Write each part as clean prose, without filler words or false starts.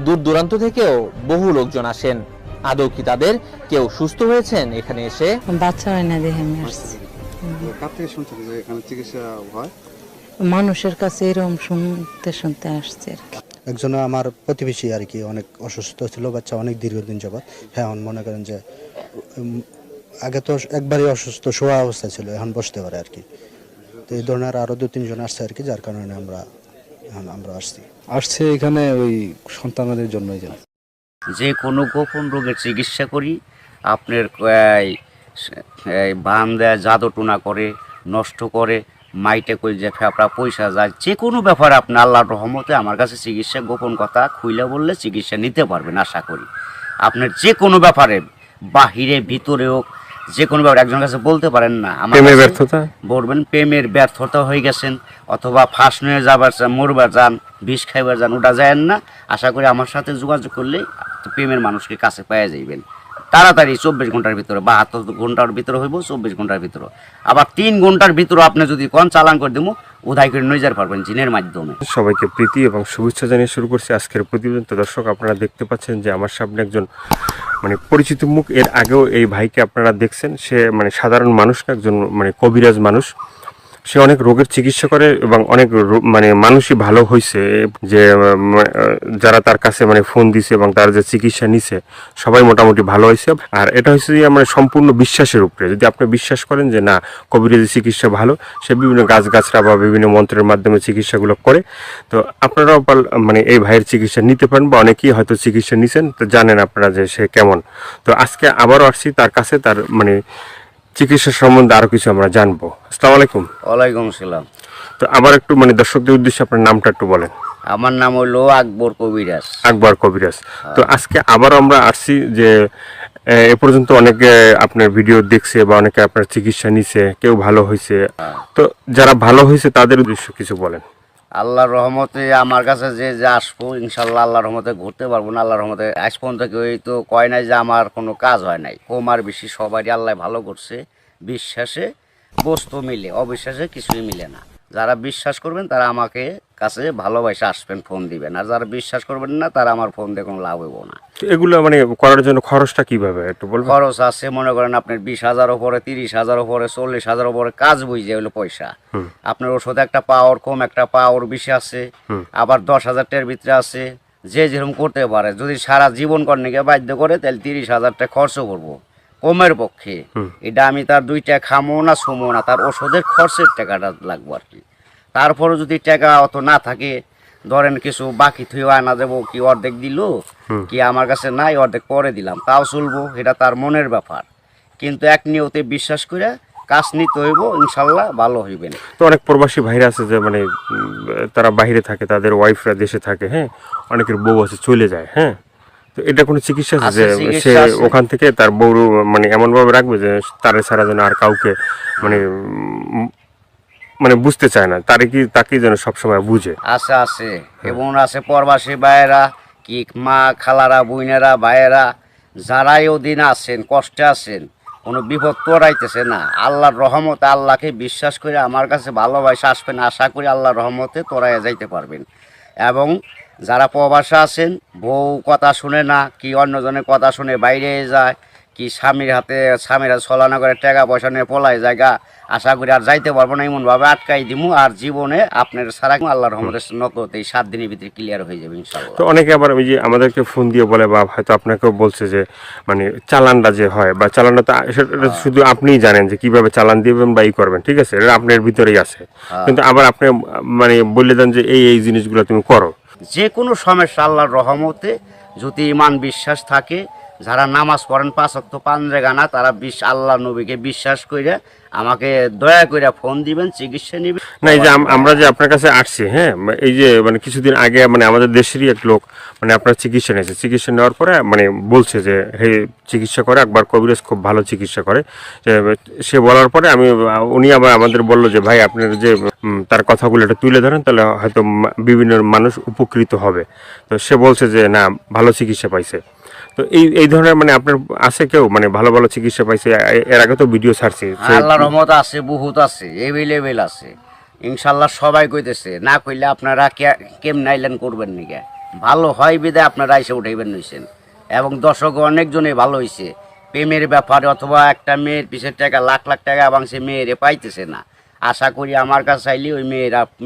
দূর দূরান্ত থেকেও বহু লোকজন আসেন। আদৌ কি তাদের কেউ সুস্থ হয়েছেন এখানে এসে? বাচ্চা হয় না দেখে আমি আসছি। কার থেকে শুনছেন যে এখানে চিকিৎসা হয়? মানুষের কাছে এরকম শুনতে শুনতে আসছে আর কি। একজন আমার প্রতিবেশী আর কি অনেক অসুস্থ ছিল, বাচ্চা অনেক দীর্ঘদিন যাবৎ। হ্যাঁ, এখন মনে করেন যে আগে তো একবারই অসুস্থ শোয়া অবস্থা ছিল, এখন বসতে পারে আর কি। তো এই ধরনের আরো 2-3 জন আসছে আর কি, যার কারণে আমরা আসছি এখানে ওই সন্তানদের জন্যই। যে কোনো গোপন রোগের চিকিৎসা করি। আপনার বান দেয়, জাদু টুনা করে, নষ্ট করে, মাইটে করে যে ফেপড়া পয়সা যায়, যে কোনো ব্যাপারে আপনি আল্লাহর রহমতে আমার কাছে চিকিৎসা গোপন কথা খুইলে বললে চিকিৎসা নিতে পারবেন আশা করি। আপনার যে কোনো ব্যাপারে বাহিরে ভিতরে হোক, যে কোনো ব্যাপারে একজনের কাছে বলতে পারেন না আমার ব্যর্থতা বলবেন প্রেমের ব্যর্থতা হয়ে গেছেন, অথবা ফাঁস নিয়ে যাবার চান, মরবার যান, বিষ খাইবার যান, ওটা যায় না। আশা করি আমার সাথে যোগাযোগ করলে প্রেমের মানুষকে কাছে পেয়ে যাইবেন তাড়াতাড়ি। 24 ঘন্টার ভিতরে, 72 ঘন্টার ভিতরে হইব, 24 ঘন্টার ভিতরে। আবার 3 ঘন্টার ভিতরে আপনি যদি কোন চালান করে দেবো, উধাই করে নিয়ে যেতে পারবেন জিনের মাধ্যমে। সবাইকে প্রীতি এবং শুভেচ্ছা জানিয়ে শুরু করছি আজকের প্রতিবেদন। তো দর্শক, আপনারা দেখতে পাচ্ছেন যে আমার সামনে একজন পরিচিত মুখ। এর আগেও এই ভাইকে আপনারা দেখছেন। সে সাধারণ মানুষ না, একজন কবিরাজ মানুষ। সে অনেক রোগের চিকিৎসা করে এবং অনেক মানুষই ভালো হয়েছে। যে যারা তার কাছে ফোন দিছে এবং তার যে চিকিৎসা নিছে সবাই মোটামুটি ভালো হয়েছে। আর এটা হচ্ছে যে সম্পূর্ণ বিশ্বাসের উপরে। যদি আপনি বিশ্বাস করেন যে না, কবিরাজি চিকিৎসা ভালো, সে বিভিন্ন গাছগাছরা বা বিভিন্ন মন্ত্রের মাধ্যমে চিকিৎসাগুলো করে, তো আপনারাও এই ভাইয়ের চিকিৎসা নিতে পারেন, বা অনেকেই হয়তো চিকিৎসা নিছেন, তো জানেন আপনারা যে সে কেমন। তো আজকে আবারও আসছি তার কাছে, তার চিকিৎসা সম্বন্ধে আরো কিছু আমরা জানবো। আসসালামু আলাইকুম। ওয়ালাইকুম আসসালাম। তো আবার একটু দর্শকদের উদ্দেশ্যে আপনার নামটা একটু বলেন। আমার নাম হলো আকবর কবিরাজ। আকবর কবিরাজ। তো আজকে আবার আমরা আসছি যে এ পর্যন্ত অনেকে আপনার ভিডিও দেখছে বা অনেকে আপনার চিকিৎসা নিছে, কেউ ভালো হয়েছে। তো যারা ভালো হয়েছে তাদের উদ্দেশ্যে কিছু বলেন। আল্লাহর রহমতে আমার কাছে যে আসবো, ইনশাল্লাহ আল্লাহর রহমতে ঘুরতে পারবো না। আল্লাহর রহমতে আজ পর্যন্ত কেউ তো কয় নাই যে আমার কোনো কাজ হয় নাই। কম আর বেশি সবারই আল্লাহ ভালো করছে। বিশ্বাসে বস্তু মিলে, অবিশ্বাসে কিছুই মিলে না। যারা বিশ্বাস করবেন তারা আমাকে কাছে ভালোবাসে আসবেন, ফোন দিবেন। আর যারা বিশ্বাস করবেন না, তারা আমার ফোন দিয়ে কোনো লাভ হইব না। এগুলো করার জন্য খরচটা কিভাবে একটু বলবেন? খরচ আছে মনে করেন আপনার 20,000 উপরে, 30,000 উপরে, 40,000 উপরে কাজ বুঝে হলো পয়সা। আপনার ওষুধ একটা পাওয়ার কম, একটা পাওয়ার বেশি আছে, আবার 10,000 টাকার ভিতরে আছে। যে যেরকম করতে পারে। যদি সারা জীবন কর্ণীকে বাধ্য করে, তাহলে 30,000 টাকা খরচ করবো কমের পক্ষে। এটা আমি তার 2 টাকা খামো না, শুমো না, তার ওষুধের খরচের টাকাটা লাগবো আর কি। তারপরে যদি টাকা অত না থাকে, ধরেন কিছু বাকি থুয়ে আনা যাবো, কি অর্ধেক দিল, কি আমার কাছে নাই, অর্ধেক পরে দিলাম, তাও চলবো। এটা তার মনের ব্যাপার। কিন্তু এক নিয়তে বিশ্বাস করে কাজ নিতে হইব, ইনশাল্লাহ ভালো হইবেন। তো অনেক প্রবাসী ভাইরা আছে যে তারা বাইরে থাকে, তাদের ওয়াইফরা দেশে থাকে, হ্যাঁ, অনেকের বউ আছে চলে যায়, হ্যাঁ। তো এটা কোনো চিকিৎসা আছে যে সে ওখান থেকে তার বউ এমন ভাবে রাখবে যে তারে ছাড়া যেন আর কাউকে বুঝতে চায় না, তাকে যেন সবসময় বুঝে। আছে আছে এবং আছে প্রবাসী ভাইয়েরা, কি মা খালারা, বোনেরা, ভাইয়েরা, যারাই ওদিন আছেন, কষ্টে আছেন, কোনো বিপদ তোরাইতেছে না, আল্লাহর রহমতে আল্লাহকে বিশ্বাস করে আমার কাছে ভালোবাসা আসবেন। আশা করি আল্লাহর রহমতে তোরাই যাইতে পারবেন। এবং যারা প্রবাসে আছেন, বউ কথা শুনে না, কি অন্যজনের কথা শুনে বাইরে যায়, কি স্বামীর হাতে ছলানা করে টাকা পয়সা নিয়ে পলায় জায়গা, আশা করি আর যাইতে পারবো না, এমনভাবে আটকাই দিমু। আর জীবনে আপনার সারা আল্লাহর রহমতের নকতে এই 7 দিনের ভিতরে ক্লিয়ার হয়ে যাবে ইনশাআল্লাহ। তো অনেকে আবার ওই যে আমাদেরকে ফোন দিয়ে বলে, বা হয়তো আপনাকেও বলছে যে চালানটা যে হয়, বা চালানটা তো সেটা শুধু আপনিই জানেন যে কিভাবে চালান দিবেন বা করবেন, ঠিক আছে, এটা আপনার ভিতরেই আছে। কিন্তু আবার আপনি বলে দেন যে এই জিনিসগুলো তুমি করো। যে কোনো সমস্যা আল্লাহর রহমতে যদি ইমান বিশ্বাস থাকে, যারা নামাজ পড়েন 5 ওয়াক্ত 5 জায়গা, তারা আল্লাহ নবীকে বিশ্বাস করে আমাকে দয়া করে ফোন দিবেন, চিকিৎসা নেবেন। না, এই যে আমরা যে আপনার কাছে আসছি, হ্যাঁ, এই যে কিছুদিন আগে আমাদের দেশেরই এক লোক আপনার চিকিৎসা নিয়েছে। চিকিৎসা নেওয়ার পরে বলছে যে হে, চিকিৎসা করে আকবর কবিরাজ, খুব ভালো চিকিৎসা করে। সে বলার পরে উনি আবার আমাদের বললো যে ভাই, আপনার যে তার কথাগুলো এটা তুলে ধরেন, তাহলে হয়তো বিভিন্ন মানুষ উপকৃত হবে। তো সে বলছে যে না, ভালো চিকিৎসা পাইছে। তো এই ধরনের আপনার আছে কেউ ভালো ভালো চিকিৎসা পাইছে? এর আগে তো ভিডিও ছাড়ছি। আল্লাহর রহমত আছে, বহুত আছে, এভেলেবেল আছে ইনশাআল্লাহ। সবাই কইতেছে, না কইলে আপনারা কেমন আইলেন করবেন নাকি? ভালো হয় বিদায় আপনারা এসে উঠাইবেন নইছেন, এবং দর্শক অনেকজনই ভালো হয়েছে প্রেমের ব্যাপারে, অথবা একটা মেয়ের পিছের টাকা লাখ লাখ টাকা এবং সে মেয়েরে পাইতেছে না। আশা করি আমার কাছে চাইলে ওই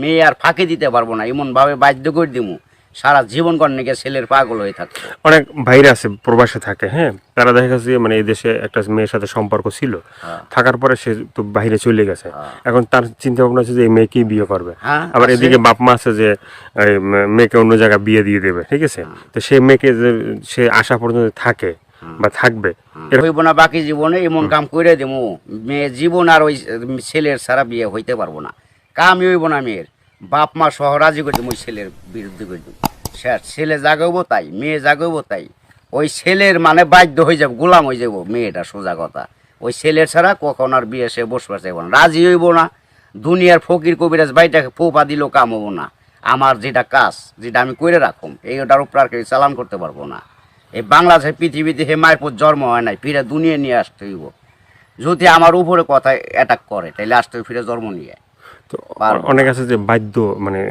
মেয়ে আর ফাঁকি দিতে পারবো না, এমনভাবে বাধ্য করে দিব সারা জীবন কর্ণিকে ছেলের পাগল হয়ে থাকতো। অনেক ভাইরা আছে প্রবাসে থাকে, হ্যাঁ, তারা দেখা গেছে যে মানে এই দেশে একটা মেয়ের সাথে সম্পর্ক ছিল, থাকার পরে সে তো বাইরে চলে গেছে, এখন তার চিন্তা ভাবনা আছে যে এই মেয়েকেই বিয়ে করবে। আবার এদিকে বাপ মা আছে যে এই মেয়েকে অন্য জায়গায় বিয়ে দিয়ে দেবে, ঠিক আছে। তো সেই মেয়েকে যে সে আসা পর্যন্ত থাকে বা থাকবে, হইব না বাকি জীবনে এমন কাম করে দেবো, মেয়ে জীবন আর ওই ছেলের ছাড়া বিয়ে হইতে পারবো না, কামই হইব না মেয়ের। বাপ মা সহ রাজি করে দেবো ওই ছেলের বিরুদ্ধে করে দেবো, ছেলে জাগাবো তাই, মেয়ে জাগাবো তাই, ওই ছেলের মানে বাধ্য হয়ে যাবো, গোলাম হয়ে যাবো মেয়েটা, সোজা কথা। ওই ছেলের ছাড়া কখন আর বিয়ে সে বসবার চাইব না, রাজি হইব না। দুনিয়ার ফকির কবিরাজ বাইটাকে ফোপা দিলেও কাম হবো না। আমার যেটা কাজ, যেটা আমি করে রাখুম, এইটার উপর আর কেউ চালান করতে পারবো না। এই বাংলাদেশের পৃথিবীতে হে মায়ের জন্ম হয় নাই, ফিরে দুনিয়া নিয়ে আসতে হইব। যদি আমার উপরে কথা অ্যাটাক করে তাহলে আসতে ফিরে জন্ম নিয়ে। তো অনেক আছে যে বাধ্য, মানে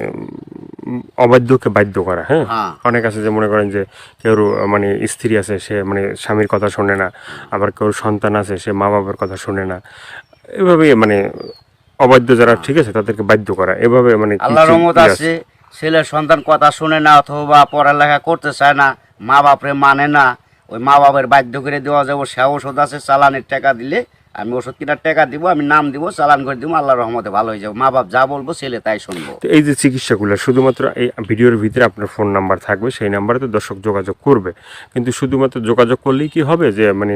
অবাধ্যকে বাধ্য করা, হ্যাঁ, অনেক আছে যে মনে করেন যে কেউ মানে স্ত্রী আছে, সে মানে স্বামীর কথা শোনে না, আবার কেউ সন্তান আছে সে মা বাবার কথা শোনে না, এভাবে মানে অবাধ্য যারা, ঠিক আছে, তাদেরকে বাধ্য করা, এভাবে মানে আল্লাহর রহমত আছে, ছেলের সন্তান কথা শুনে না অথবা পড়ালেখা করতে চায় না, মা বাপরে মানে না, ওই মা বাবার বাধ্য করে দেওয়া যাবো। সে ওষুধ আছে, চালানের টাকা দিলে আমি ওষুধ কেনার টাকা দিব, আমি নাম দিব, চালান করে দিব, আল্লাহর রহমতে ভালো হয়ে যাবো। মা বাপ যা বলবো ছেলে তাই শুনবো। তো এই যে চিকিৎসাগুলো শুধুমাত্র এই ভিডিওর ভিতরে আপনার ফোন নাম্বার থাকবে, সেই নাম্বারে তো দর্শক যোগাযোগ করবে, কিন্তু শুধুমাত্র যোগাযোগ করলেই কি হবে যে মানে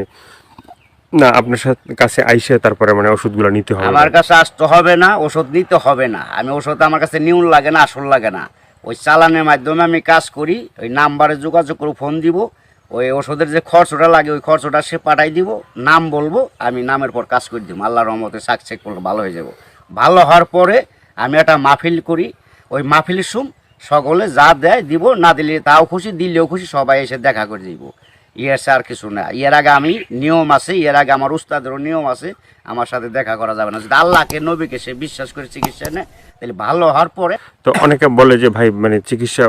না আপনার কাছে আইসে তারপরে মানে ওষুধগুলো নিতে হবে? আমার কাছে আসতে হবে না, ওষুধ নিতে হবে না। আমি ওষুধ আমার কাছে নিউন লাগে না, আসল লাগে না। ওই চালানের মাধ্যমে আমি কাজ করি, ওই নাম্বারে যোগাযোগ করে ফোন দিব, ওই ওষুধের যে খরচটা লাগে ওই খরচটা সে পাঠাই দিব, নাম বলবো, আমি নামের পর কাজ করে দিব। আল্লাহর রহমতে সাকসেস করলে ভালো হয়ে যাব। ভালো হওয়ার পরে আমি একটা মাহফিল করি, ওই মাহফিলের সকলে যা দেয় দিব, না দিলে তাও খুশি, দিলেও খুশি, সবাই এসে দেখা করে দিব। ইয়ের আর কিছু না। এর আগে আমি নিয়ম আছে, এর আগে আমার উস্তাদেরও নিয়ম আছে, আমার সাথে দেখা করা যাবে না। যদি আল্লাহকে নবীকে সে বিশ্বাস করে চিকিৎসা নেয় তাহলে ভালো হওয়ার পরে। তো অনেকে বলে যে ভাই মানে চিকিৎসা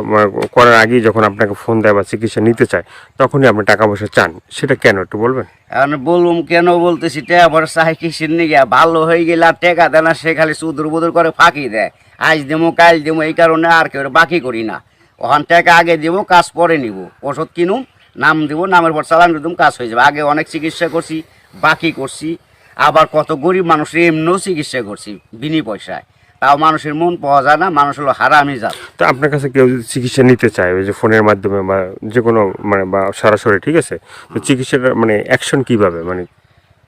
করার আগেই যখন আপনাকে ফোন দেয় বা চিকিৎসা নিতে চায় তখনই আপনি টাকা পয়সা চান, সেটা কেন একটু বলবেন? এখন বলুম কেন বলতেছি, টাকা পয়সা চাই কিসের নিয়ে, ভালো হয়ে গেলে আর টাকা দেয় না, সে খালি সুদূর বুদুর করে ফাঁকি দেয়, আজ দেবো কাল দেবো, এই কারণে আর কেউ বাকি করি না। ওখান টাকা আগে দেবো, কাজ পরে নিব, ওষুধ কিনুম, নাম দিব, নামের পর চালান করে দেবো, কাজ হয়ে যাবে। আগে অনেক চিকিৎসা করছি, বাকি করছি, আবার কত গরিব মানুষের এমনিও চিকিৎসা করছি বিনি পয়সায়, তাও মানুষের মন পাওয়া যায় না, মানুষ হলো হারামি জাত। তো আপনার কাছে কেউ যদি চিকিৎসা নিতে চায় ওই যে ফোনের মাধ্যমে বা যে কোনো মানে বা সরাসরি, ঠিক আছে, তো চিকিৎসাটা মানে অ্যাকশন কীভাবে, মানে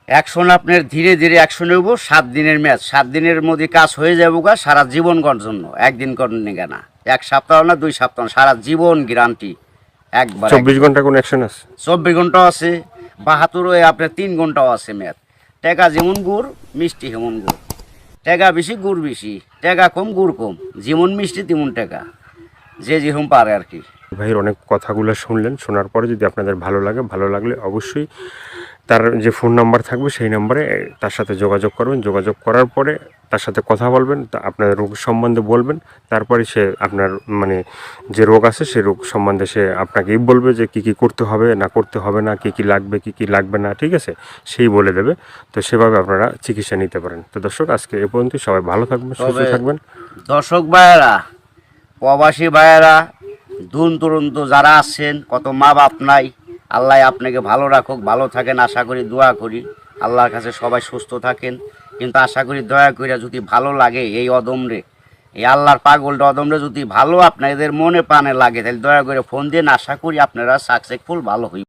অ্যাকশন আপনার ধীরে ধীরে অ্যাকশন নেব, 7 দিনের ম্যাচ, 7 দিনের মধ্যে কাজ হয়ে যাবো গা, সারা জীবন করার জন্য। একদিন করেন না, 1 সপ্তাহ না 2 সপ্তাহ, সারা জীবন গ্যারান্টি। একবার 24 ঘন্টা কোনো অ্যাকশন আছে? 24 ঘন্টাও আছে, 72 আপনার 3 ঘন্টাও আছে ম্যাচ। টাকা যেমন গুড়, মিষ্টি হেমন গুড়, টাকা বেশি গুড় বেশি, টাকা কম গুড় কম, যেমন মিষ্টি তেমন টাকা, যে যেরকম পারে আর কি। ভাইয়ের অনেক কথাগুলো শুনলেন, শোনার পরে যদি আপনাদের ভালো লাগে, ভালো লাগলে অবশ্যই তার যে ফোন নাম্বার থাকবে সেই নাম্বারে তার সাথে যোগাযোগ করবেন। যোগাযোগ করার পরে তার সাথে কথা বলবেন, আপনার রোগ সম্বন্ধে বলবেন, তারপরে সে আপনার মানে যে রোগ আছে সেই রোগ সম্বন্ধে সে আপনাকেই বলবে যে কী কী করতে হবে না করতে হবে না, কী কী লাগবে কী কী লাগবে না, ঠিক আছে, সেই বলে দেবে। তো সেভাবে আপনারা চিকিৎসা নিতে পারেন। তো দর্শক আজকে এ পর্যন্ত, সবাই ভালো থাকবেন, সুস্থ থাকবেন। দর্শক ভাইয়েরা, প্রবাসী ভাইয়েরা, দূর দূরান্ত যারা আছেন, কত মা বাপ নাই, আল্লাহ আপনাকে ভালো রাখুক, ভালো থাকেন আশা করি, দোয়া করি আল্লাহর কাছে সবাই সুস্থ থাকেন। কিন্তু আশা করি দয়া করে যদি ভালো লাগে এই অদমরে, এই আল্লাহর পাগলটা অদমরে যদি ভালো আপনাদের মনে প্রাণে লাগে, তাহলে দয়া করে ফোন দিন, আশা করি আপনারা সাকসেসফুল ভালো হইবে।